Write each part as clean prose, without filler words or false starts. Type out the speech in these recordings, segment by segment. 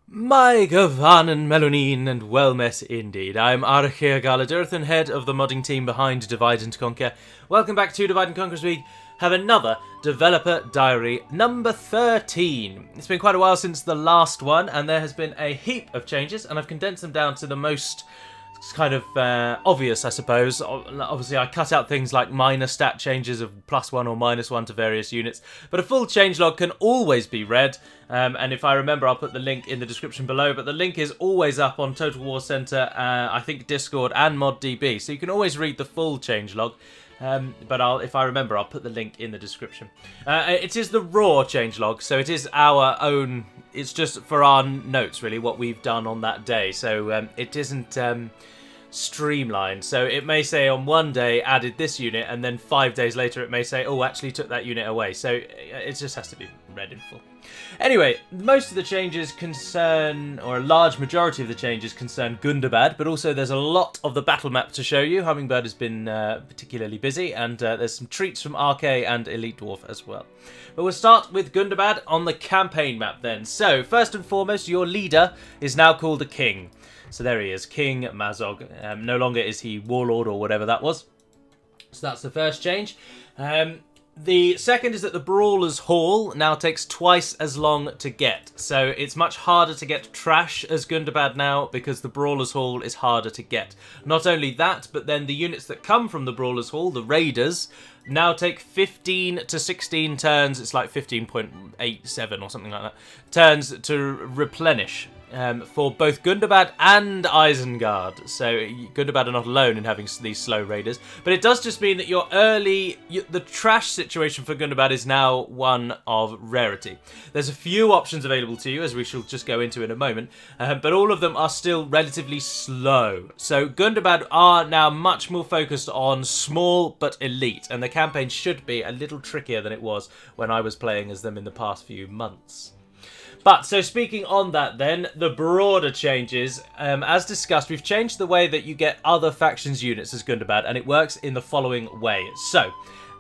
My Gavanen Melonin and well met indeed. I'm Arachir Galadurthan, head of the modding team behind Divide and Conquer. Welcome back to Divide and Conquer as we have another Developer Diary number 13. It's been quite a while since the last one, and there has been a heap of changes, and I've condensed them down to the most kind of obvious, I suppose. Obviously, I cut out things like minor stat changes of +1 or -1 to various units, but a full changelog can always be read, and if I remember, I'll put the link in the description below, but the link is always up on Total War Center, I think Discord and ModDB, so you can always read the full changelog. But if I remember, I'll put the link in the description. It is the raw changelog, so it is our own. It's just for our notes, really, what we've done on that day. So it isn't streamlined. So it may say on one day added this unit, and then 5 days later it may say, oh, actually took that unit away. So it just has to be read in full. Anyway, most of the changes concern, or a large majority of the changes concern Gundabad, but also there's a lot of the battle map to show you. Hummingbird has been particularly busy, and there's some treats from RK and Elite Dwarf as well. But we'll start with Gundabad on the campaign map then. So, first and foremost, your leader is now called a king. So there he is, King Mazog. No longer is he warlord or whatever that was. So that's the first change. The second is that the Brawler's Hall now takes twice as long to get. So it's much harder to get trash as Gundabad now because the Brawler's Hall is harder to get. Not only that, but then the units that come from the Brawler's Hall, the Raiders, now take 15 to 16 turns. It's like 15.87 or something like that. Turns to replenish. For both Gundabad and Isengard. So Gundabad are not alone in having these slow raiders. But it does just mean that the trash situation for Gundabad is now one of rarity. There's a few options available to you, as we shall just go into in a moment. But all of them are still relatively slow. So Gundabad are now much more focused on small but elite. And the campaign should be a little trickier than it was when I was playing as them in the past few months. But, so speaking on that then, the broader changes, as discussed, we've changed the way that you get other factions units as Gundabad, and it works in the following way. So,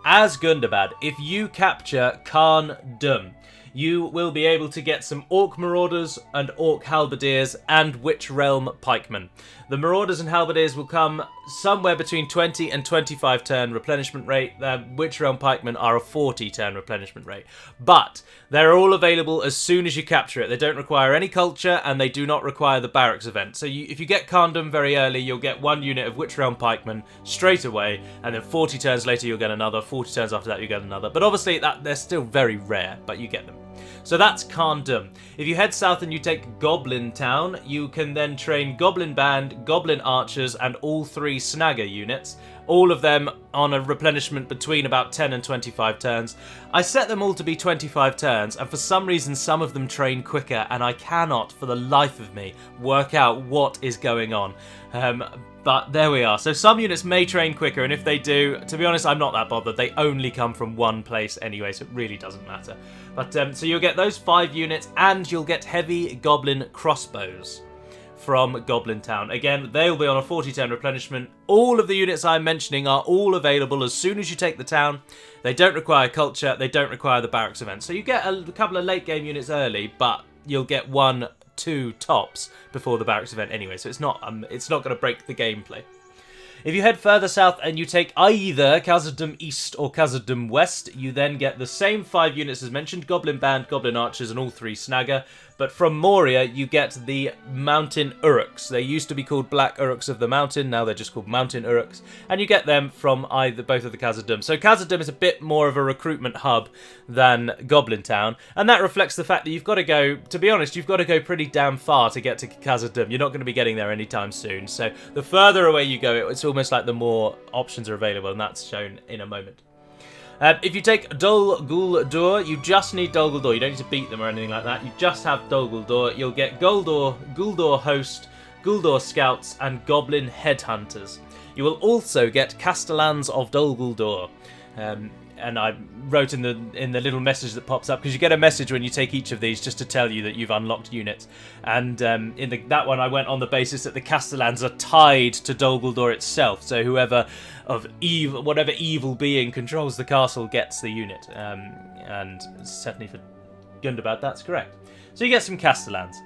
as Gundabad, if you capture Khan Dum, you will be able to get some Orc Marauders and Orc Halberdiers and Witch Realm Pikemen. The Marauders and Halberdiers will come somewhere between 20 and 25 turn replenishment rate. Witch Realm Pikemen are a 40 turn replenishment rate. But they're all available as soon as you capture it. They don't require any culture and they do not require the barracks event. So if you get Khandum very early, you'll get one unit of Witch Realm Pikemen straight away, and then 40 turns later you'll get another, 40 turns after that you get another. But obviously they're still very rare, but you get them. So that's Khandum. If you head south and you take Goblin Town, you can then train Goblin Band, Goblin Archers, and all 3 Snagger units. All of them on a replenishment between about 10 and 25 turns. I set them all to be 25 turns, and for some reason some of them train quicker, and I cannot, for the life of me, work out what is going on. But there we are. So some units may train quicker, and if they do, to be honest, I'm not that bothered. They only come from one place anyway, so it really doesn't matter. But so you'll get those 5 units, and you'll get heavy goblin crossbows from Goblin Town. Again, they'll be on a 40-turn replenishment. All of the units I'm mentioning are all available as soon as you take the town. They don't require culture. They don't require the barracks event. So you get a couple of late-game units early, but you'll get 1-2 tops before the barracks event anyway, so it's not going to break the gameplay. If you head further south and you take either Khazad-dûm East or Khazad-dûm West, you then get the same 5 units as mentioned, Goblin Band, Goblin Archers, and all 3 Snagger. But from Moria, you get the Mountain Uruks. They used to be called Black Uruks of the Mountain, now they're just called Mountain Uruks. And you get them from both of the Khazad-dûm. So Khazad-dûm is a bit more of a recruitment hub than Goblin Town. And that reflects the fact that you've got to go, to be honest, you've got to go pretty damn far to get to Khazad-dûm. You're not going to be getting there anytime soon. So the further away you go, it's almost like the more options are available, and that's shown in a moment. If you take Dol Guldur, you just need Dol Guldur. You don't need to beat them or anything like that. You just have Dol Guldur. You'll get Guldur Host, Guldur Scouts, and Goblin Headhunters. You will also get Castellans of Dol Guldur. And I wrote in the little message that pops up, because you get a message when you take each of these just to tell you that you've unlocked units. And in that one, I went on the basis that the Castellans are tied to Dol Guldur itself. So whoever whatever evil being controls the castle gets the unit. And certainly for Gundabad, that's correct. So you get some Castellans.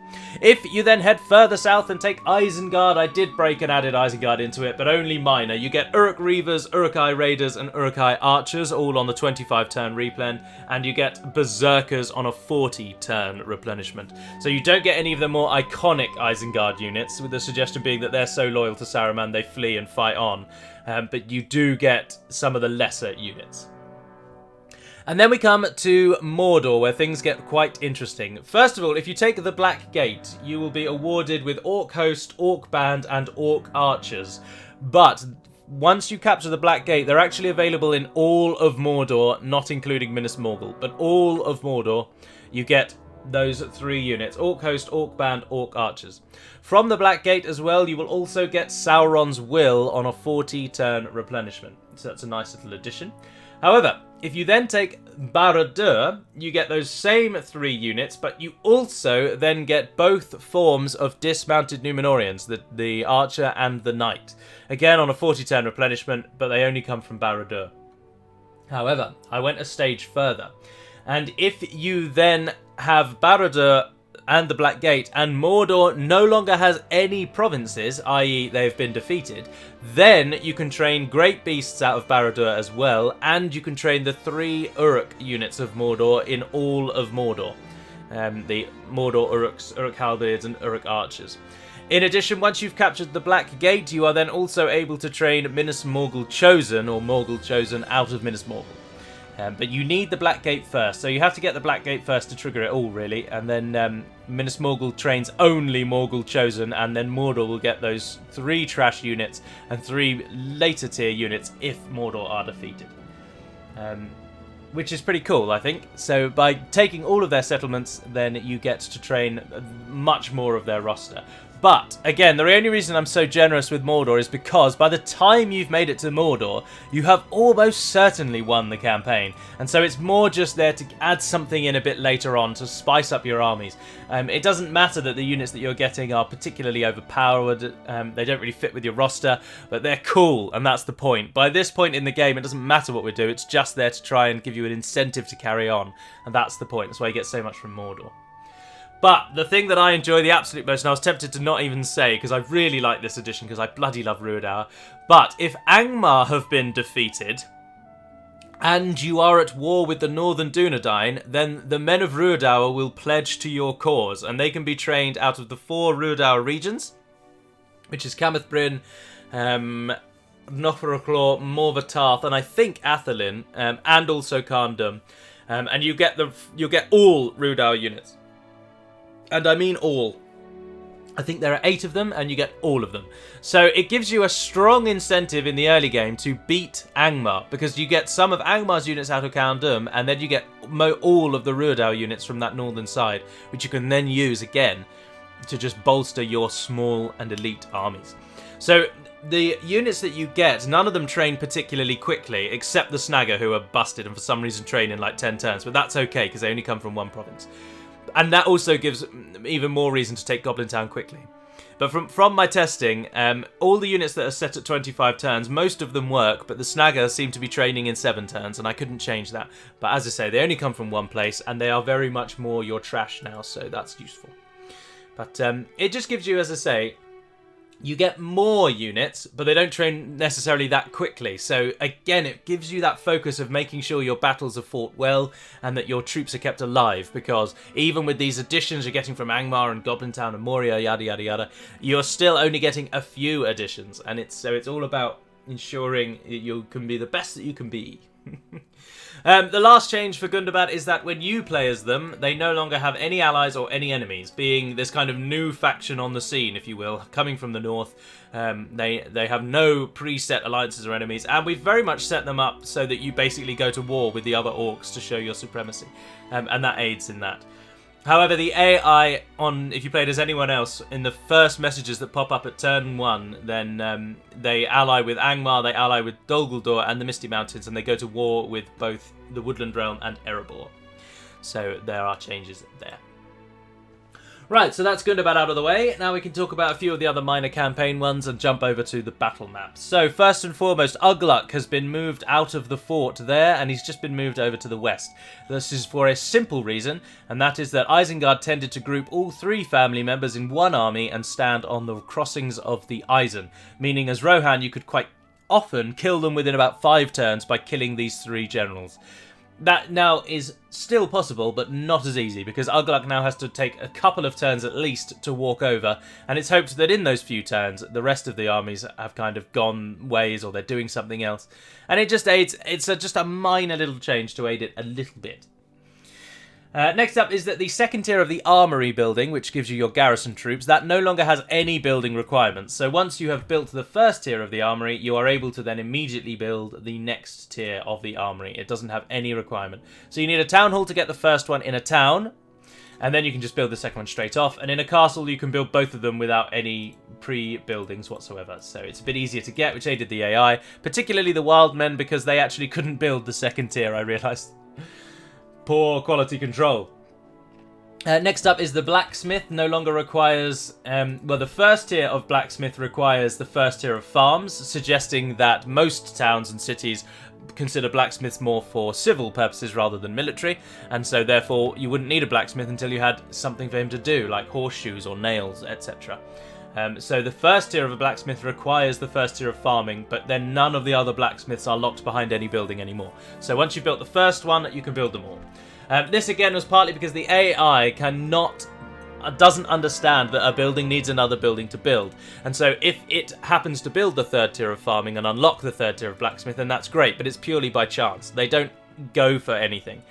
If you then head further south and take Isengard, I did break and added Isengard into it, but only minor. You get Uruk Reavers, Uruk-hai Raiders, and Uruk-hai Archers, all on the 25-turn replen, and you get Berserkers on a 40-turn replenishment. So you don't get any of the more iconic Isengard units, with the suggestion being that they're so loyal to Saruman they flee and fight on, but you do get some of the lesser units. And then we come to Mordor, where things get quite interesting. First of all, if you take the Black Gate, you will be awarded with Orc Host, Orc Band, and Orc Archers. But once you capture the Black Gate, they're actually available in all of Mordor, not including Minas Morgul, but all of Mordor, you get those 3 units: Orc Host, Orc Band, Orc Archers. From the Black Gate as well, you will also get Sauron's Will on a 40-turn replenishment. So that's a nice little addition. However, if you then take Barad-dûr, you get those same 3 units, but you also then get both forms of dismounted Númenóreans, the Archer and the Knight. Again, on a 40-turn replenishment, but they only come from Barad-dûr. However, I went a stage further. And if you then have Barad-dûr and the Black Gate, and Mordor no longer has any provinces, i.e. they've been defeated, then you can train great beasts out of Barad-dûr as well, and you can train the 3 Uruk units of Mordor in all of Mordor. The Mordor Uruks, Uruk Halberds, and Uruk Archers. In addition, once you've captured the Black Gate, you are then also able to train Minas Morgul Chosen, or Morgul Chosen, out of Minas Morgul. But you need the Black Gate first, so you have to get the Black Gate first to trigger it all, really. And then Minas Morgul trains only Morgul Chosen, and then Mordor will get those 3 trash units and 3 later tier units if Mordor are defeated. Which is pretty cool, I think. So by taking all of their settlements, then you get to train much more of their roster. But, again, the only reason I'm so generous with Mordor is because by the time you've made it to Mordor, you have almost certainly won the campaign. And so it's more just there to add something in a bit later on to spice up your armies. It doesn't matter that the units that you're getting are particularly overpowered, they don't really fit with your roster, but they're cool, and that's the point. By this point in the game, it doesn't matter what we do, it's just there to try and give you an incentive to carry on. And that's the point, that's why you get so much from Mordor. But the thing that I enjoy the absolute most, and I was tempted to not even say, because I really like this edition, because I bloody love Rhuideau, but if Angmar have been defeated, and you are at war with the Northern Dunedain, then the men of Rhuideau will pledge to your cause, and they can be trained out of the 4 Rhuideau regions, which is Camath Bryn, Nofroclaw, Morva Tarth, and I think Athelin, and also Carndum, and you get all Rhuideau units. And I mean all. I think there are 8 of them, and you get all of them. So it gives you a strong incentive in the early game to beat Angmar, because you get some of Angmar's units out of Carndum, and then you get all of the Rhuideau units from that northern side, which you can then use again to just bolster your small and elite armies. So the units that you get, none of them train particularly quickly, except the Snagger, who are busted and for some reason train in like 10 turns, but that's okay, because they only come from 1 province. And that also gives even more reason to take Goblin Town quickly. But from my testing, all the units that are set at 25 turns, most of them work, but the Snagger seem to be training in 7 turns, and I couldn't change that. But as I say, they only come from 1 place, and they are very much more your trash now, so that's useful. But it just gives you, as I say, you get more units, but they don't train necessarily that quickly. So again, it gives you that focus of making sure your battles are fought well and that your troops are kept alive, because even with these additions you're getting from Angmar and Goblin Town and Moria, yada yada yada, you're still only getting a few additions, and it's all about ensuring you can be the best that you can be. The last change for Gundabad is that when you play as them, they no longer have any allies or any enemies, being this kind of new faction on the scene, if you will, coming from the north. They have no preset alliances or enemies, and we've very much set them up so that you basically go to war with the other orcs to show your supremacy, and that aids in that. However, the AI if you played as anyone else, in the first messages that pop up at turn 1, then they ally with Angmar, they ally with Dol Guldur and the Misty Mountains, and they go to war with both the Woodland Realm and Erebor. So there are changes there. Right, so that's Gundabad out of the way. Now we can talk about a few of the other minor campaign ones and jump over to the battle maps. So first and foremost, Ugluk has been moved out of the fort there, and he's just been moved over to the west. This is for a simple reason, and that is that Isengard tended to group all 3 family members in one army and stand on the crossings of the Isen, meaning as Rohan you could quite often kill them within about 5 turns by killing these 3 generals. That now is still possible, but not as easy, because Ugluk now has to take a couple of turns at least to walk over, and it's hoped that in those few turns, the rest of the armies have kind of gone ways, or they're doing something else. And it just aids, just a minor little change to aid it a little bit. Next up is that the second tier of the armory building, which gives you your garrison troops, that no longer has any building requirements. So once you have built the first tier of the armory, you are able to then immediately build the next tier of the armory. It doesn't have any requirement. So you need a town hall to get the first one in a town, and then you can just build the second one straight off. And in a castle, you can build both of them without any pre-buildings whatsoever. So it's a bit easier to get, which aided the AI, particularly the wild men, because they actually couldn't build the second tier, I realised. Poor quality control. Next up is the blacksmith. No longer requires... well, the first tier of blacksmith requires the first tier of farms, suggesting that most towns and cities consider blacksmiths more for civil purposes rather than military, and so therefore you wouldn't need a blacksmith until you had something for him to do, like horseshoes or nails, etc. So the first tier of a blacksmith requires the first tier of farming, but then none of the other blacksmiths are locked behind any building anymore. So once you've built the first one, you can build them all. This again was partly because the AI doesn't understand that a building needs another building to build. And so if it happens to build the third tier of farming and unlock the third tier of blacksmith, then that's great, but it's purely by chance. They don't go for anything.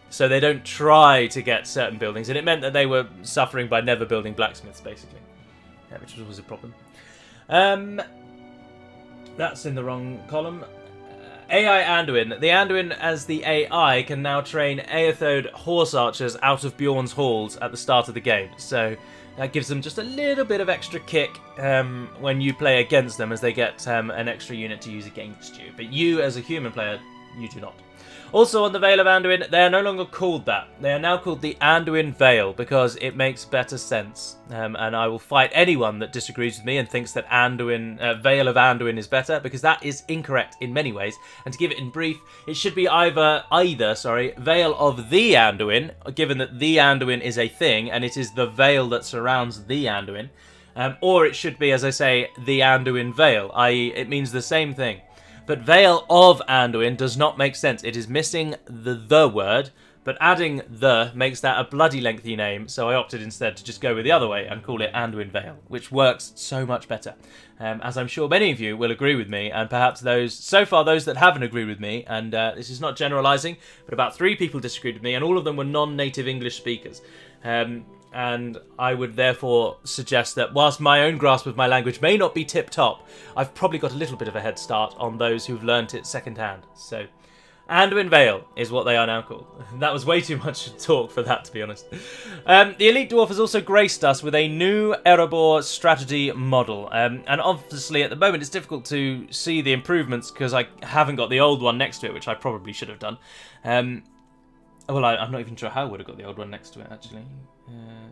So they don't try to get certain buildings, and it meant that they were suffering by never building blacksmiths, basically. Yeah, which was always a problem. That's in the wrong column. AI Anduin. The Anduin, as the AI, can now train Aethod horse archers out of Bjorn's halls at the start of the game. So that gives them just a little bit of extra kick when you play against them, as they get an extra unit to use against you. But you, as a human player, you do not. Also on the Vale of Anduin, they are no longer called that. They are now called the Anduin Vale, because it makes better sense. And I will fight anyone that disagrees with me and thinks that Vale of Anduin is better, because that is incorrect in many ways. And to give it in brief, it should be either Vale of the Anduin, given that the Anduin is a thing, and it is the Vale that surrounds the Anduin. Or it should be, as I say, the Anduin Vale, i.e. it means the same thing. But Vale of Anduin does not make sense. It is missing the word, but adding the makes that a bloody lengthy name, so I opted instead to just go with the other way and call it Anduin Vale, which works so much better. As I'm sure many of you will agree with me, and perhaps those that haven't agreed with me, and this is not generalising, but about 3 people disagreed with me, and all of them were non-native English speakers. And I would therefore suggest that whilst my own grasp of my language may not be tip-top, I've probably got a little bit of a head start on those who've learnt it second-hand. So, Anduin Vale is what they are now called. That was way too much talk for that, to be honest. The Elite Dwarf has also graced us with a new Erebor strategy model. And obviously, at the moment, it's difficult to see the improvements because I haven't got the old one next to it, which I probably should have done. Well, I'm not even sure how I would have got the old one next to it, actually.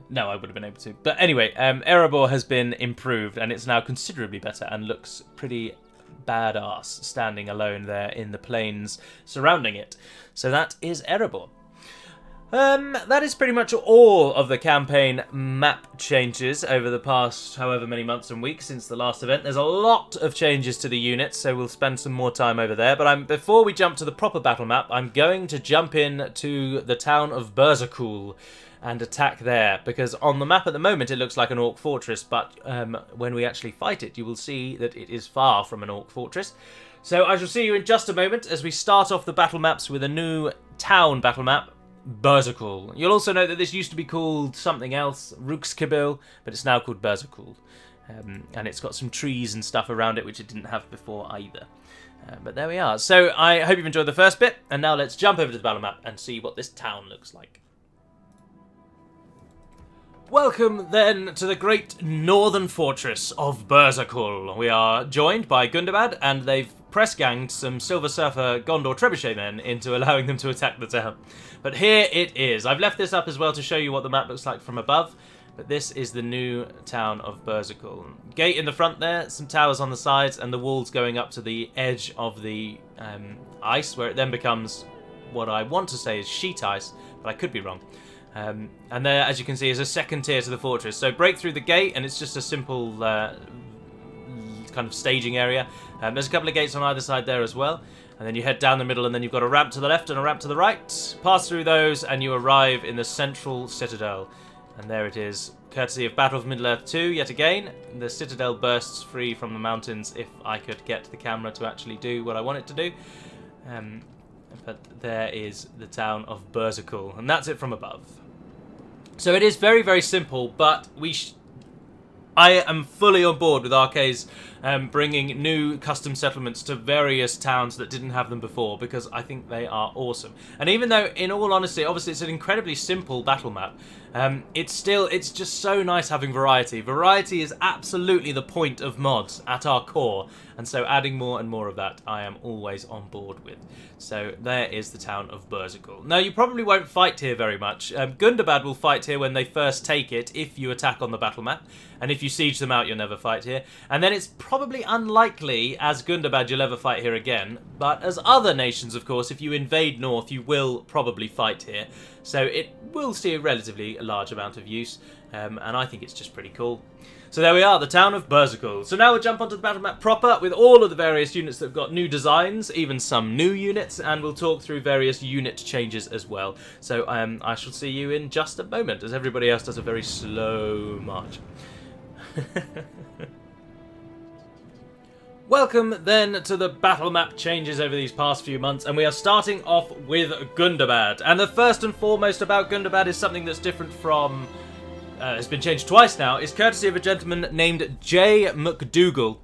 No, I would have been able to. But anyway, Erebor has been improved, and it's now considerably better and looks pretty badass, standing alone there in the plains surrounding it. So that is Erebor. That is pretty much all of the campaign map changes over the past however many months and weeks since the last event. There's a lot of changes to the units, so we'll spend some more time over there. But before we jump to the proper battle map, I'm going to jump in to the town of Berzakul and attack there, because on the map at the moment it looks like an orc fortress, but when we actually fight it, you will see that it is far from an orc fortress. So I shall see you in just a moment as we start off the battle maps with a new town battle map, Berzakul. You'll also note that this used to be called something else, Rukskabil, but it's now called Berzakul. And it's got some trees and stuff around it, which it didn't have before either. But there we are. So I hope you've enjoyed the first bit, and now let's jump over to the battle map and see what this town looks like. Welcome, then, to the great northern fortress of Berzakul. We are joined by Gundabad, and they've press-ganged some Silver Surfer Gondor trebuchet men into allowing them to attack the town. But here it is. I've left this up as well to show you what the map looks like from above. But this is the new town of Berzikul. Gate in the front there, some towers on the sides, and the walls going up to the edge of the ice, where it then becomes what I want to say is sheet ice, but I could be wrong. And there, as you can see, is a second tier to the fortress. So break through the gate, and it's just a simple kind of staging area. There's a couple of gates on either side there as well. And then you head down the middle, and then you've got a ramp to the left and a ramp to the right. Pass through those, and you arrive in the central citadel. And there it is, courtesy of Battle of Middle-earth 2, yet again. The citadel bursts free from the mountains if I could get the camera to actually do what I want it to do. But there is the town of Berzikul, and that's it from above. So it is very, very simple, but I am fully on board with Arcade's bringing new custom settlements to various towns that didn't have them before, because I think they are awesome. And even though, in all honesty, obviously it's an incredibly simple battle map, it's just so nice having variety. Variety is absolutely the point of mods at our core, and so adding more and more of that I am always on board with. So there is the town of Berzikul. Now, you probably won't fight here very much. Gundabad will fight here when they first take it, if you attack on the battle map, and if you siege them out, you'll never fight here. And then it's probably unlikely, as Gundabad, you'll ever fight here again. But as other nations, of course, if you invade north, you will probably fight here. So it will see a relatively large amount of use, and I think it's just pretty cool. So there we are, the town of Berzikul. So now we'll jump onto the battle map proper with all of the various units that have got new designs, even some new units, and we'll talk through various unit changes as well. So I shall see you in just a moment, as everybody else does a very slow march. Welcome then to the battle map changes over these past few months, and we are starting off with Gundabad. And the first and foremost about Gundabad is something that's different from... it's been changed twice now, is courtesy of a gentleman named J. McDougall,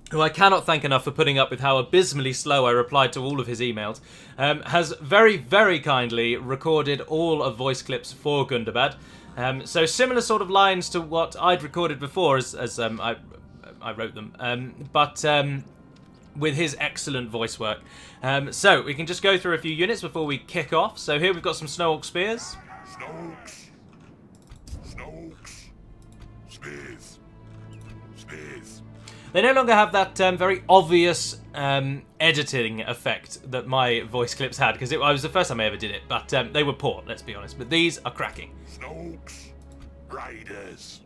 who I cannot thank enough for putting up with how abysmally slow I replied to all of his emails, has very, very kindly recorded all of voice clips for Gundabad. So similar sort of lines to what I'd recorded before as I wrote them, but with his excellent voice work. So we can just go through a few units before we kick off. So here we've got some Snow Orc Spears. Spears. They no longer have that very obvious editing effect that my voice clips had, because it was the first time I ever did it, but they were poor, let's be honest. But these are cracking. Snokes, Raiders,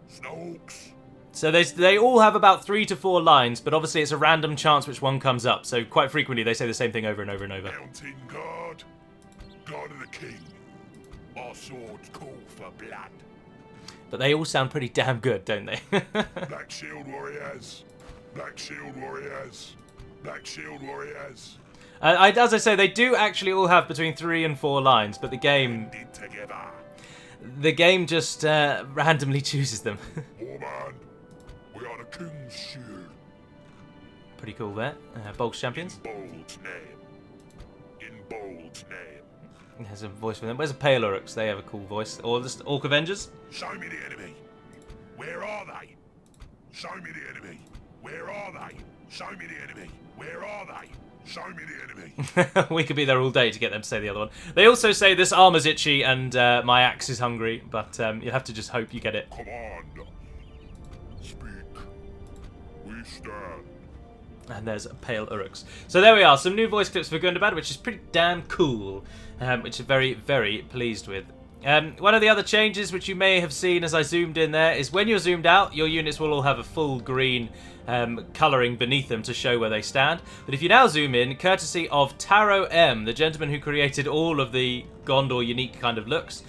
Snokes. So they all have about 3 to 4 lines, but obviously it's a random chance which one comes up, so quite frequently they say the same thing over and over and over. Mountain Guard, Guard of the King, our swords call for blood. But they all sound pretty damn good, don't they? Black Shield Warriors, Black Shield Warriors, Black Shield Warriors. As I say, they do actually all have between 3 and 4 lines, but the game just randomly chooses them. Warman, we are the King's Shield. Pretty cool there. Bolt's champions. In Bold's name. In Bold's name. There's a voice for them. Where's the Pale Uruks? They have a cool voice. Or the Orc Avengers. Show me the enemy. Where are they? Show me the enemy. Where are they? Show me the enemy. Where are they? Show me the enemy. We could be there all day to get them to say the other one. They also say this armor's itchy and my axe is hungry, but you have to just hope you get it. Command. Speak. We stand. And there's Pale Uruks. So there we are, some new voice clips for Gundabad, which is pretty damn cool, which I'm very, very pleased with. One of the other changes which you may have seen as I zoomed in there is when you're zoomed out, your units will all have a full green colouring beneath them to show where they stand. But if you now zoom in, courtesy of Taro M, the gentleman who created all of the Gondor unique kind of looks,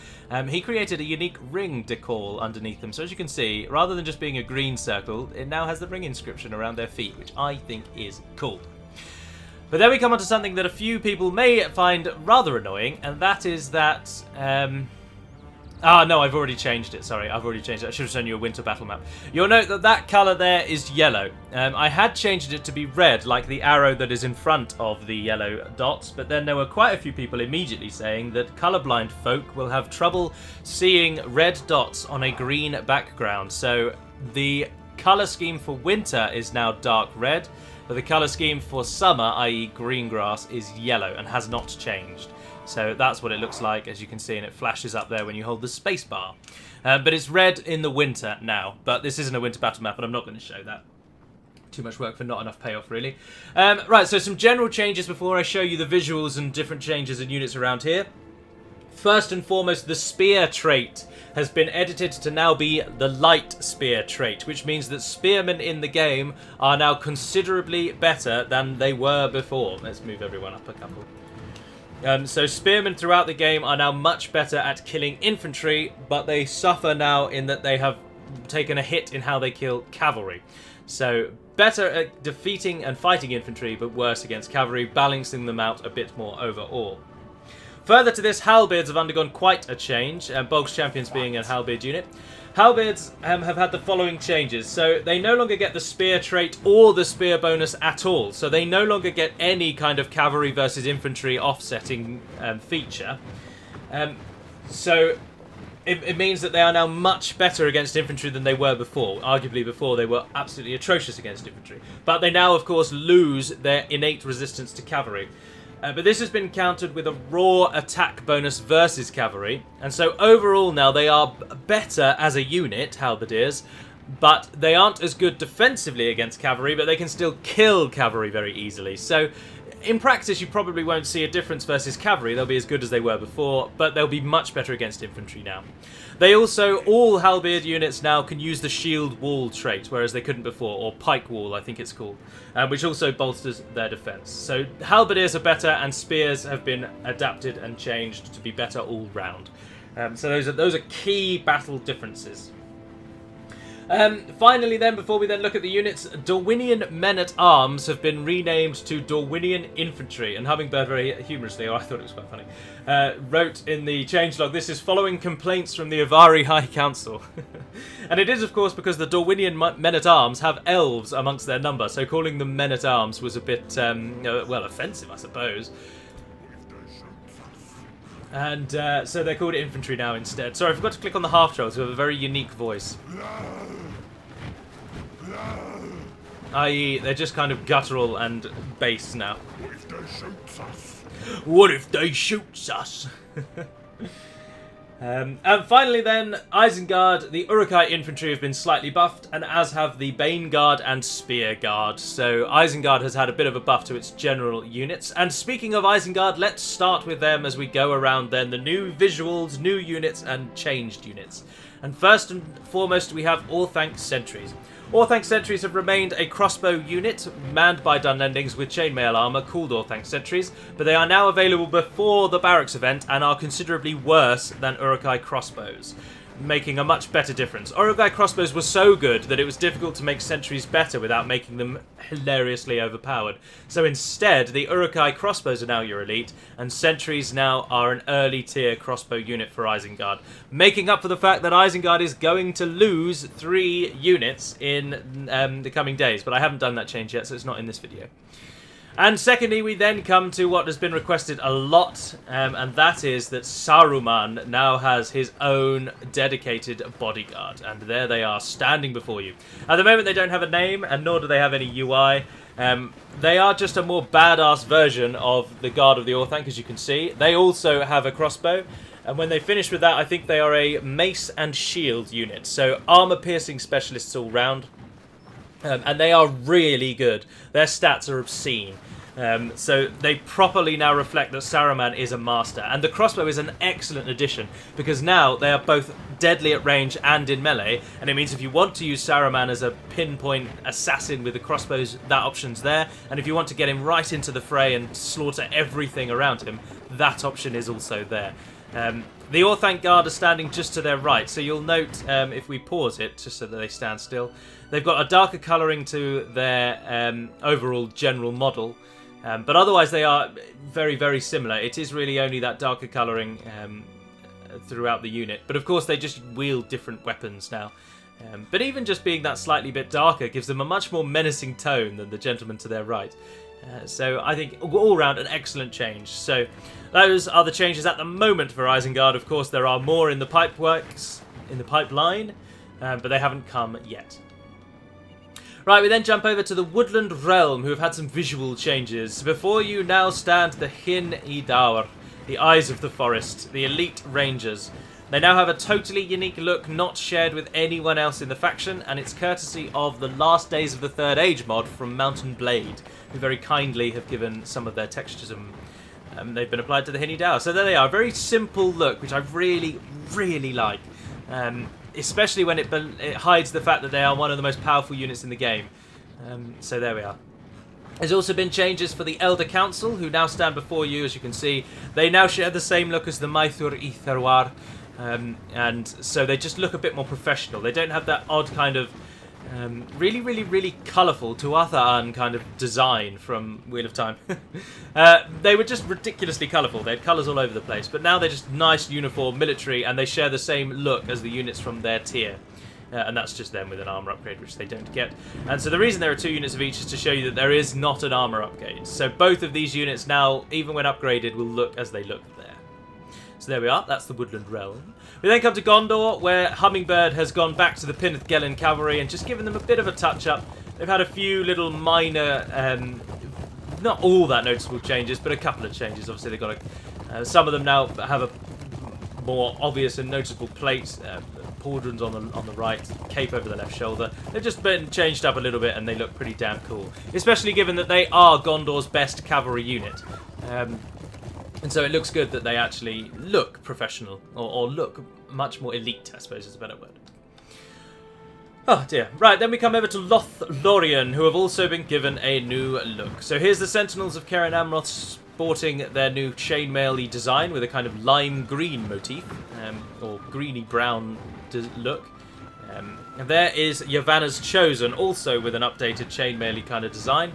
he created a unique ring decal underneath them. So as you can see, rather than just being a green circle, it now has the ring inscription around their feet, which I think is cool. But then we come on to something that a few people may find rather annoying, and that is that... no, I've already changed it. Sorry, I've already changed it. I should have shown you a winter battle map. You'll note that that colour there is yellow. I had changed it to be red, like the arrow that is in front of the yellow dots, but then there were quite a few people immediately saying that colourblind folk will have trouble seeing red dots on a green background. So the colour scheme for winter is now dark red, but the colour scheme for summer, i.e. green grass, is yellow and has not changed. So that's what it looks like, as you can see, and it flashes up there when you hold the space bar. But it's red in the winter now, but this isn't a winter battle map, and I'm not going to show that. Too much work for not enough payoff, really. Right, so some general changes before I show you the visuals and different changes and units around here. First and foremost, the spear trait has been edited to now be the light spear trait, which means that spearmen in the game are now considerably better than they were before. Let's move everyone up a couple. So spearmen throughout the game are now much better at killing infantry, but they suffer now in that they have taken a hit in how they kill cavalry. So better at defeating and fighting infantry, but worse against cavalry, balancing them out a bit more overall. Further to this, halberds have undergone quite a change, Bog's Champions being a halberd unit. Halberds have had the following changes. So they no longer get the spear trait or the spear bonus at all. So they no longer get any kind of cavalry versus infantry offsetting feature. So it means that they are now much better against infantry than they were before. Arguably before they were absolutely atrocious against infantry. But they now, of course, lose their innate resistance to cavalry. But this has been countered with a raw attack bonus versus cavalry. And so overall now they are better as a unit, halberdiers, but they aren't as good defensively against cavalry, but they can still kill cavalry very easily. So in practice you probably won't see a difference versus cavalry. They'll be as good as they were before, but they'll be much better against infantry now. They also, all halberd units now can use the shield wall trait, whereas they couldn't before, or pike wall I think it's called, which also bolsters their defense. So halberdiers are better, and spears have been adapted and changed to be better all round. So those are key battle differences. Finally then, before we then look at the units, Dorwinian men-at-arms have been renamed to Dorwinian infantry, and Hummingbird very humorously, or I thought it was quite funny, wrote in the changelog, "This is following complaints from the Avari High Council." And it is of course because the Dorwinian men-at-arms have elves amongst their number, so calling them men-at-arms was a bit, well, offensive I suppose. And so they're called infantry now instead. Sorry, I forgot to click on the half-trolls who have a very unique voice. I.e., they're just kind of guttural and bass now. What if they shoots us? What if they shoots us? And finally then, Isengard, the Uruk-hai infantry have been slightly buffed, and as have the Bane Guard and Spear Guard. So Isengard has had a bit of a buff to its general units. And speaking of Isengard, let's start with them as we go around then. The new visuals, new units, and changed units. And first and foremost, we have Orthanc sentries. Orthanc sentries have remained a crossbow unit, manned by Dunlendings with chainmail armour called Orthanc sentries, but they are now available before the barracks event and are considerably worse than Uruk-hai crossbows, making a much better difference. Uruk-hai crossbows were so good that it was difficult to make sentries better without making them hilariously overpowered. So instead, the Uruk-hai crossbows are now your elite, and sentries now are an early tier crossbow unit for Isengard, making up for the fact that Isengard is going to lose 3 units in the coming days, but I haven't done that change yet, so it's not in this video. And secondly, we then come to what has been requested a lot, and that is that Saruman now has his own dedicated bodyguard. And there they are, standing before you. At the moment, they don't have a name, and nor do they have any UI. They are just a more badass version of the Guard of the Orthanc, as you can see. They also have a crossbow. And when they finish with that, I think they are a mace and shield unit. So armor-piercing specialists all round. And they are really good. Their stats are obscene. So they properly now reflect that Saruman is a master. And the crossbow is an excellent addition, because now they are both deadly at range and in melee. And it means if you want to use Saruman as a pinpoint assassin with the crossbows, that option's there. And if you want to get him right into the fray and slaughter everything around him, that option is also there. The Orthanc Guard are standing just to their right, so you'll note, if we pause it, just so that they stand still, they've got a darker colouring to their overall general model, but otherwise they are very, very similar. It is really only that darker colouring throughout the unit, but of course they just wield different weapons now. But even just being that slightly bit darker gives them a much more menacing tone than the gentleman to their right. So I think all round an excellent change. So those are the changes at the moment for Isengard. Of course, there are more in the pipeline, but they haven't come yet. Right, we then jump over to the Woodland Realm, who have had some visual changes. Before you now stand the Hin i Dawr. the Eyes of the Forest, the Elite Rangers. They now have a totally unique look, not shared with anyone else in the faction, and it's courtesy of the Last Days of the Third Age mod from Mountain Blade, who very kindly have given some of their textures and they've been applied to the Hinny Dow. So there they are, a very simple look, which I really, really like, especially when it hides the fact that they are one of the most powerful units in the game. So there we are. There's also been changes for the Elder Council, who now stand before you, as you can see. They now share the same look as the Maithur I Therwar, and so they just look a bit more professional. They don't have that odd kind of really, really, really colourful Tuathaan kind of design from Wheel of Time. They were just ridiculously colourful. They had colours all over the place, but now they're just nice, uniform, military, and they share the same look as the units from their tier. And that's just them with an armour upgrade, which they don't get. And so the reason there are 2 units of each is to show you that there is not an armour upgrade. So both of these units now, even when upgraded, will look as they look there. So there we are, that's the Woodland Realm. We then come to Gondor, where Hummingbird has gone back to the Pinneth Gelen Cavalry and just given them a bit of a touch-up. They've had a few little minor, not all that noticeable changes, but a couple of changes. Obviously they've got some of them now have a more obvious and noticeable plate, pauldrons on the right, cape over the left shoulder. They've just been changed up a little bit and they look pretty damn cool, especially given that they are Gondor's best cavalry unit. And so it looks good that they actually look professional, or look much more elite, I suppose is a better word. Oh dear. Right, then we come over to Lothlorien, who have also been given a new look. So here's the Sentinels of Dol Amroth sporting their new chainmail-y design with a kind of lime green motif, or greeny brown look. And there is Yavanna's Chosen, also with an updated chainmail-y kind of design.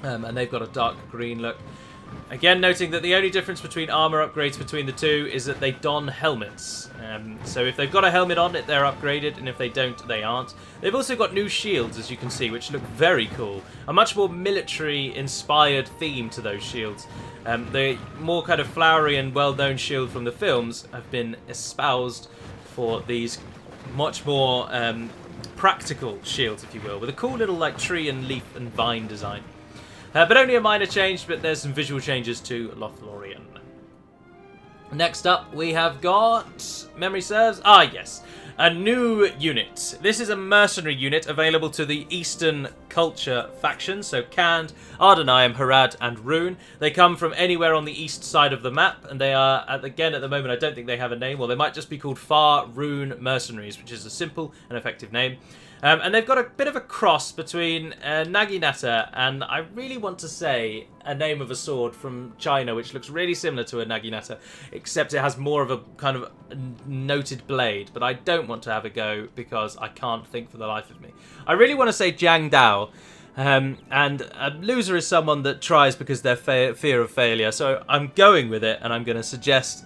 And they've got a dark green look. Again, noting that the only difference between armour upgrades between the two is that they don helmets. So if they've got a helmet on it, they're upgraded, and if they don't, they aren't. They've also got new shields, as you can see, which look very cool. A much more military-inspired theme to those shields. The more kind of flowery and well-known shield from the films have been espoused for these much more practical shields, if you will, with a cool little like tree and leaf and vine design. But only a minor change, but there's some visual changes to Lothlorien. Next up, we have got, memory serves, yes, a new unit. This is a mercenary unit available to the Eastern Culture faction, so Khand, Ardenaim, Harad, and Rune. They come from anywhere on the east side of the map, and they are, again, at the moment, I don't think they have a name, or they might just be called Far Rune Mercenaries, which is a simple and effective name. And they've got a bit of a cross between Naginata and, I really want to say, a name of a sword from China, which looks really similar to a Naginata, except it has more of a kind of noted blade. But I don't want to have a go because I can't think for the life of me. I really want to say Jiang Dao. And a loser is someone that tries because they're fear of failure. So I'm going with it, and I'm going to suggest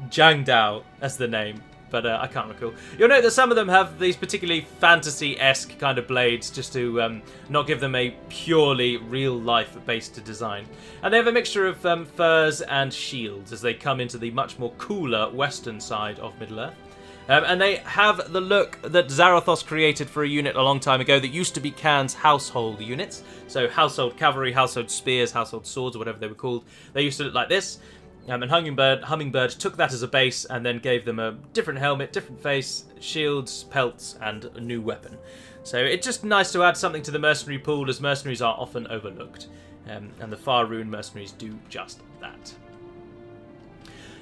Jiang Dao as the name. But I can't recall. You'll note that some of them have these particularly fantasy-esque kind of blades, just to not give them a purely real-life-based design. And they have a mixture of furs and shields as they come into the much more cooler western side of Middle-earth. And they have the look that Zarathos created for a unit a long time ago that used to be Khan's household units. So household cavalry, household spears, household swords, or whatever they were called. They used to look like this. And Hummingbird took that as a base and then gave them a different helmet, different face, shields, pelts, and a new weapon. So it's just nice to add something to the mercenary pool, as mercenaries are often overlooked. And the Far Rune mercenaries do just that.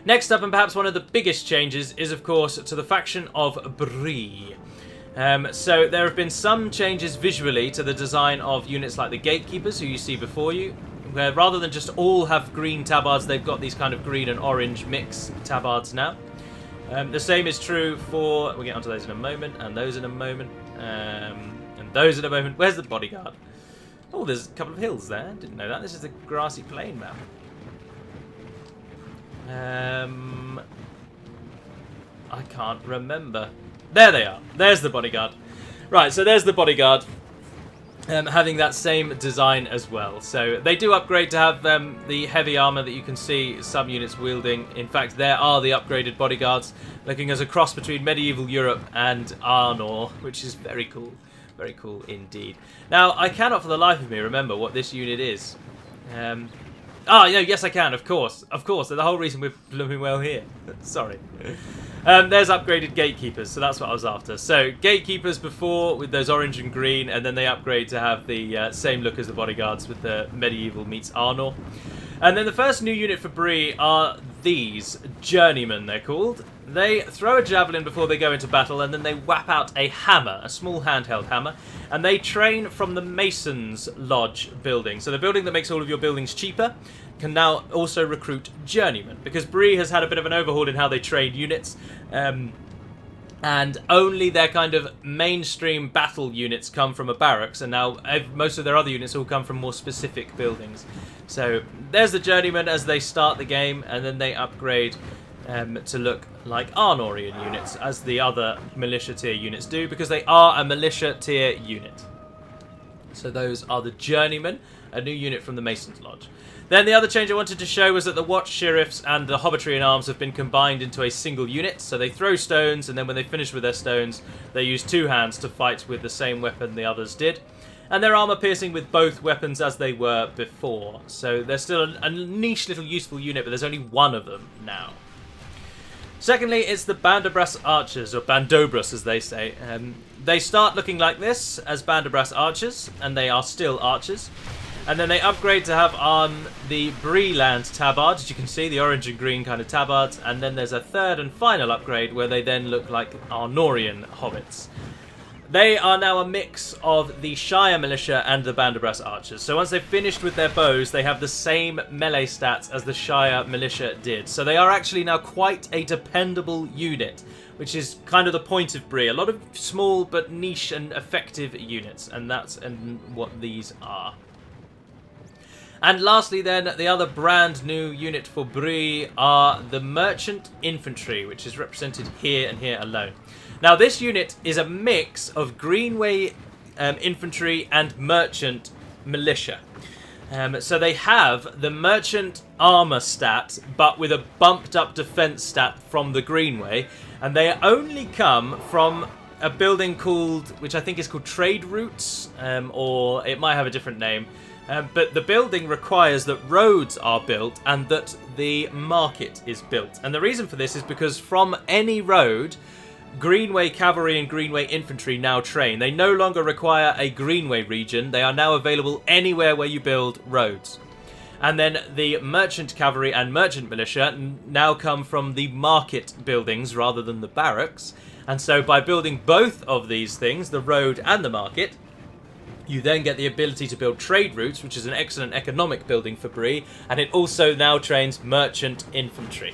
Next up, and perhaps one of the biggest changes, is of course to the faction of Bree. So there have been some changes visually to the design of units like the Gatekeepers, who you see before you, where rather than just all have green tabards, they've got these kind of green and orange mix tabards now. The same is true for, we'll get onto those in a moment, and those in a moment, and those in a moment. Where's the bodyguard? Oh, there's a couple of hills there. Didn't know that. This is a grassy plain map. I can't remember. There they are. There's the bodyguard. Right, so there's the bodyguard. Having that same design as well. So they do upgrade to have the heavy armor that you can see some units wielding. In fact, there are the upgraded bodyguards, looking as a cross between medieval Europe and Arnor, which is very cool. Very cool indeed. Now, I cannot for the life of me remember what this unit is. Ah, yeah, yes I can, of course. Of course, the whole reason we're blooming well here. Sorry. There's upgraded gatekeepers, so that's what I was after. So, gatekeepers before with those orange and green, and then they upgrade to have the same look as the bodyguards with the medieval meets Arnor. And then the first new unit for Bree are these, journeymen they're called. They throw a javelin before they go into battle, and then they whap out a hammer, a small handheld hammer, and they train from the Mason's Lodge building. So the building that makes all of your buildings cheaper can now also recruit journeymen, because Bree has had a bit of an overhaul in how they train units, and only their kind of mainstream battle units come from a barracks, and now most of their other units all come from more specific buildings. So there's the journeymen as they start the game, and then they upgrade to look like Arnorian units, as the other militia tier units do, because they are a militia tier unit. So those are the journeymen, a new unit from the Mason's Lodge. Then the other change I wanted to show was that the Watch Sheriffs and the Hobbitry in Arms have been combined into a single unit. So they throw stones, and then when they finish with their stones, they use two hands to fight with the same weapon the others did. And they're armor piercing with both weapons as they were before. So they're still a niche little useful unit, but there's only one of them now. Secondly, it's the Bandobras Archers, or Bandobras as they say. They start looking like this as Bandobras Archers, and they are still archers. And then they upgrade to have on the Bree-land tabard, as you can see, the orange and green kind of tabards. And then there's a third and final upgrade where they then look like Arnorian hobbits. They are now a mix of the Shire Militia and the Bandobras Archers. So once they've finished with their bows, they have the same melee stats as the Shire Militia did. So they are actually now quite a dependable unit, which is kind of the point of Bree. A lot of small but niche and effective units, and that's what these are. And lastly then, the other brand new unit for Bree are the Merchant Infantry, which is represented here and here alone. Now this unit is a mix of Greenway infantry and merchant militia. So they have the merchant armor stat, but with a bumped up defense stat from the Greenway, and they only come from a building called, which I think is called Trade Routes, or it might have a different name. But the building requires that roads are built and that the market is built. And the reason for this is because from any road, Greenway Cavalry and Greenway Infantry now train. They no longer require a Greenway region. They are now available anywhere where you build roads. And then the Merchant Cavalry and Merchant Militia now come from the market buildings rather than the barracks. And so by building both of these things, the road and the market, you then get the ability to build trade routes, which is an excellent economic building for Bree, and it also now trains merchant infantry.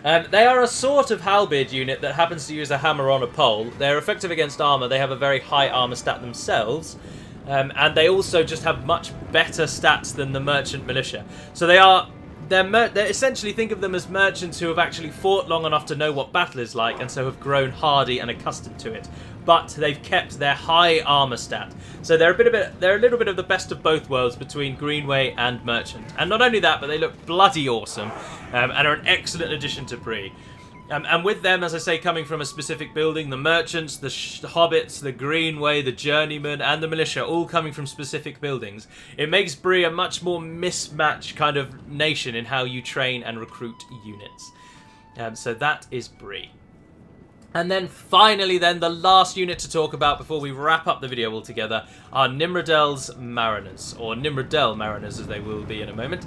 They are a sort of halberd unit that happens to use a hammer on a pole. They're effective against armor. They have a very high armor stat themselves, and they also just have much better stats than the merchant militia. So they're essentially, think of them as merchants who have actually fought long enough to know what battle is like, and so have grown hardy and accustomed to it. But they've kept their high armor stat. So they're a little bit of the best of both worlds between Greenway and Merchant. And not only that, but they look bloody awesome, and are an excellent addition to Bree. And with them, as I say, coming from a specific building, the Merchants, the Hobbits, the Greenway, the Journeymen, and the Militia, all coming from specific buildings, it makes Bree a much more mismatched kind of nation in how you train and recruit units. So that is Bree. And then finally then, the last unit to talk about before we wrap up the video altogether are Nimrodell's Mariners, or Nimrodell Mariners as they will be in a moment.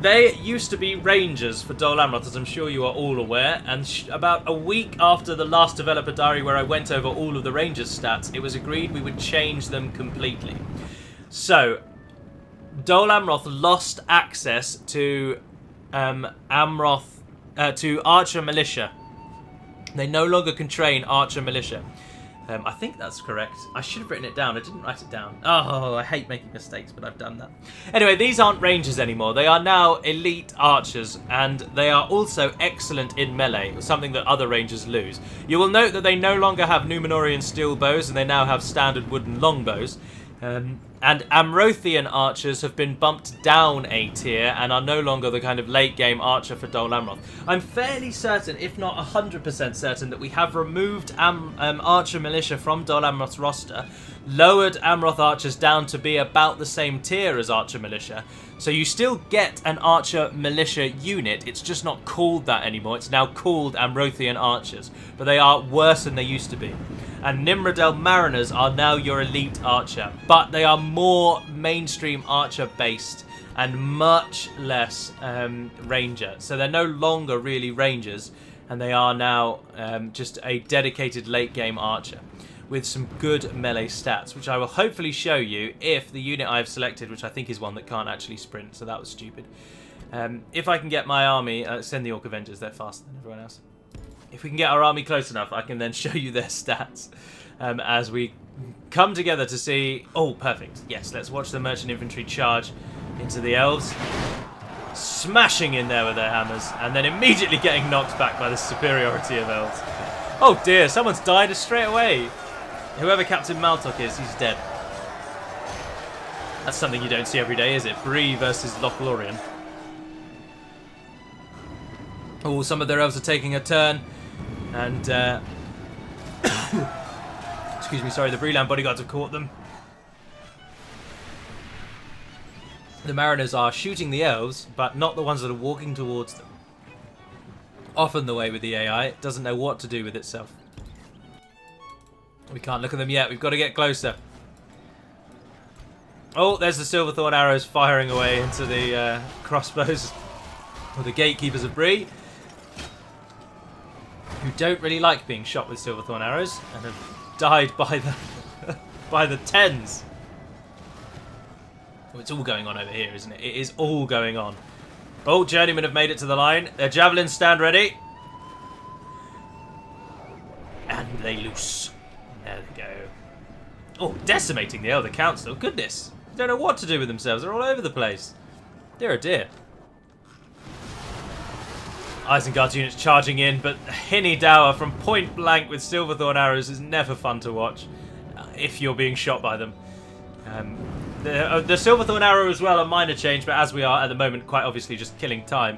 They used to be Rangers for Dol Amroth, as I'm sure you are all aware, and about a week after the last developer diary where I went over all of the Rangers stats, it was agreed we would change them completely. So, Dol Amroth lost access to to Archer Militia. They no longer can train Archer Militia. I think that's correct. I should have written it down. I didn't write it down. Oh, I hate making mistakes, but I've done that. Anyway, these aren't Rangers anymore. They are now elite archers, and they are also excellent in melee, something that other Rangers lose. You will note that they no longer have Numenorian steel bows, and they now have standard wooden longbows. And Amrothian archers have been bumped down a tier and are no longer the kind of late game archer for Dol Amroth. I'm fairly certain, if not 100% certain, that we have removed archer militia from Dol Amroth's roster, lowered Amroth archers down to be about the same tier as archer militia. So you still get an archer militia unit, it's just not called that anymore. It's now called Amrothian archers, but they are worse than they used to be. And Nimrodel Mariners are now your elite archer, but they are more mainstream archer based and much less ranger. So they're no longer really rangers, and they are now just a dedicated late game archer with some good melee stats, which I will hopefully show you if the unit I've selected, which I think is one that can't actually sprint, so that was stupid. If I can get my army, send the Orc Avengers, they're faster than everyone else. If we can get our army close enough, I can then show you their stats as we come together to see... Oh, perfect. Yes, let's watch the merchant infantry charge into the elves. Smashing in there with their hammers, and then immediately getting knocked back by the superiority of elves. Oh dear, someone's died straight away. Whoever Captain Maltok is, he's dead. That's something you don't see every day, is it? Bree versus Lothlorien. Oh, some of their elves are taking a turn. And, excuse me, sorry, the Bree-land bodyguards have caught them. The Mariners are shooting the elves, but not the ones that are walking towards them. Often the way with the AI, it doesn't know what to do with itself. We can't look at them yet, we've got to get closer. Oh, there's the Silverthorn arrows firing away into the crossbows of the gatekeepers of Bree, who don't really like being shot with Silverthorn arrows and have died by the by the tens. Oh, it's all going on over here, isn't it? It is all going on. Oh, journeymen have made it to the line. Their javelins stand ready. And they loose. There they go. Oh, decimating the Elder Council. Goodness. They don't know what to do with themselves. They're all over the place. Dear oh dear. Isengard's units charging in, but Hinny Dower from point blank with Silverthorn arrows is never fun to watch if you're being shot by them. The Silverthorn arrow as well, a minor change, but as we are at the moment quite obviously just killing time.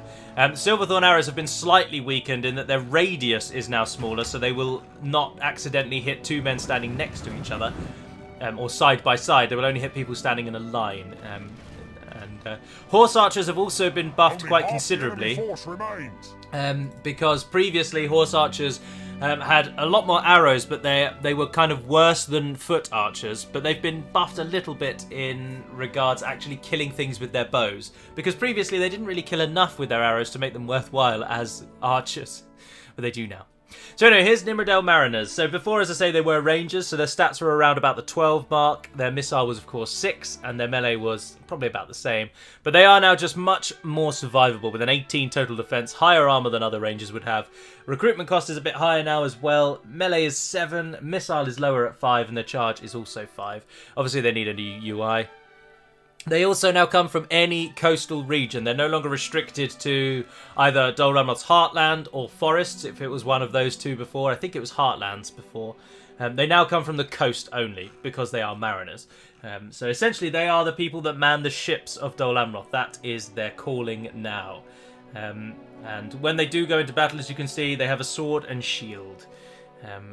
Silverthorn arrows have been slightly weakened in that their radius is now smaller, so they will not accidentally hit two men standing next to each other, or side by side. They will only hit people standing in a line. Horse archers have also been buffed quite considerably, because previously horse archers had a lot more arrows, but they were kind of worse than foot archers, but they've been buffed a little bit in regards actually killing things with their bows, because previously they didn't really kill enough with their arrows to make them worthwhile as archers, but they do now. So anyway, here's Nimrodel Mariners. So before, as I say, they were rangers, so their stats were around about the 12 mark. Their missile was, of course, 6, and their melee was probably about the same. But they are now just much more survivable, with an 18 total defense, higher armor than other rangers would have. Recruitment cost is a bit higher now as well. Melee is 7, missile is lower at 5, and their charge is also 5. Obviously, they need a new UI. They also now come from any coastal region. They're no longer restricted to either Dol Amroth's Heartland or Forests, if it was one of those two before. I think it was Heartlands before. They now come from the coast only, because they are mariners. So essentially they are the people that man the ships of Dol Amroth. That is their calling now. And when they do go into battle, as you can see, they have a sword and shield.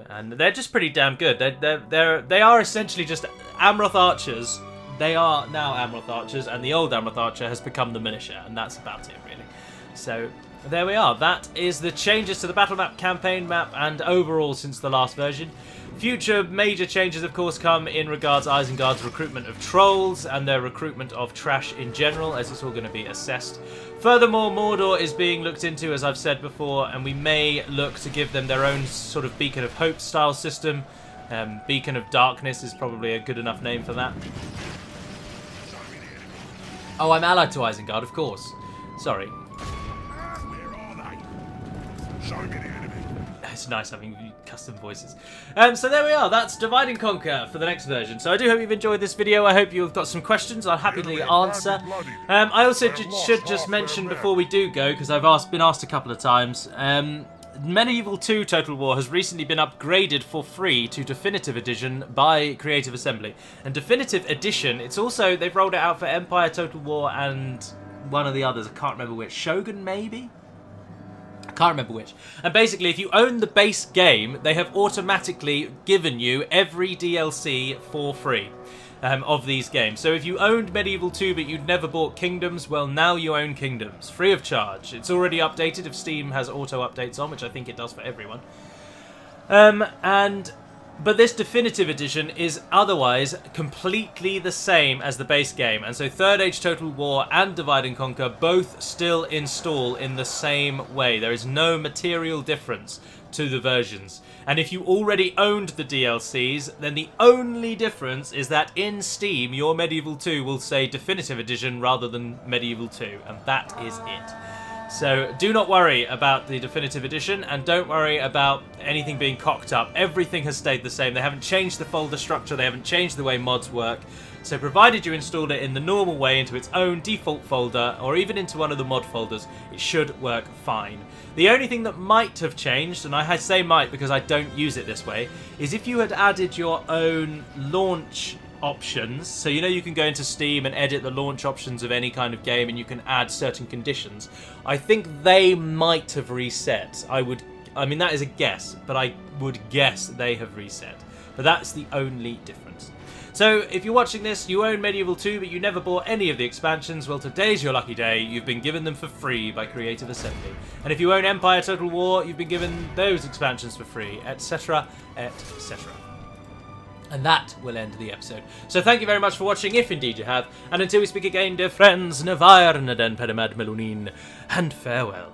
And they're just pretty damn good. They are essentially just Amroth archers. They are now Amroth archers, and the old Amroth archer has become the militia, and that's about it, really. So, there we are. That is the changes to the battle map, campaign map, and overall since the last version. Future major changes, of course, come in regards to Isengard's recruitment of trolls and their recruitment of trash in general, as it's all going to be assessed. Furthermore, Mordor is being looked into, as I've said before, and we may look to give them their own sort of Beacon of Hope style system. Beacon of Darkness is probably a good enough name for that. Oh, I'm allied to Isengard, of course. Sorry. Where are they? Show me the enemy. It's nice having custom voices. So there we are. That's Divide and Conquer for the next version. So I do hope you've enjoyed this video. I hope you've got some questions. I'll happily answer. I also should just mention before we do go, because I've been asked a couple of times, Medieval 2 Total War has recently been upgraded for free to Definitive Edition by Creative Assembly. And Definitive Edition, it's also, they've rolled it out for Empire Total War and one of the others, I can't remember which. Shogun, maybe? I can't remember which. And basically, if you own the base game, they have automatically given you every DLC for free. Of these games. So if you owned Medieval 2 but you'd never bought Kingdoms, well, now you own Kingdoms, free of charge. It's already updated if Steam has auto updates on, which I think it does for everyone. But this Definitive Edition is otherwise completely the same as the base game, and so Third Age Total War and Divide and Conquer both still install in the same way. There is no material difference to the versions. And if you already owned the DLCs, then the only difference is that in Steam, your Medieval 2 will say Definitive Edition rather than Medieval 2, and that is it. So do not worry about the Definitive Edition, and don't worry about anything being cocked up. Everything has stayed the same. They haven't changed the folder structure, they haven't changed the way mods work. So provided you installed it in the normal way into its own default folder, or even into one of the mod folders, it should work fine. The only thing that might have changed, and I say might because I don't use it this way, is if you had added your own launch options. So you know you can go into Steam and edit the launch options of any kind of game, and you can add certain conditions. I think they might have reset. I mean, that is a guess, but I would guess they have reset. But that's the only difference. So if you're watching this, you own Medieval 2 but you never bought any of the expansions, well, today's your lucky day. You've been given them for free by Creative Assembly. And if you own Empire Total War, you've been given those expansions for free, etc, etc. And that will end the episode. So thank you very much for watching, if indeed you have. And until we speak again, dear friends, Navair Naden Pedamad Melunin, and farewell.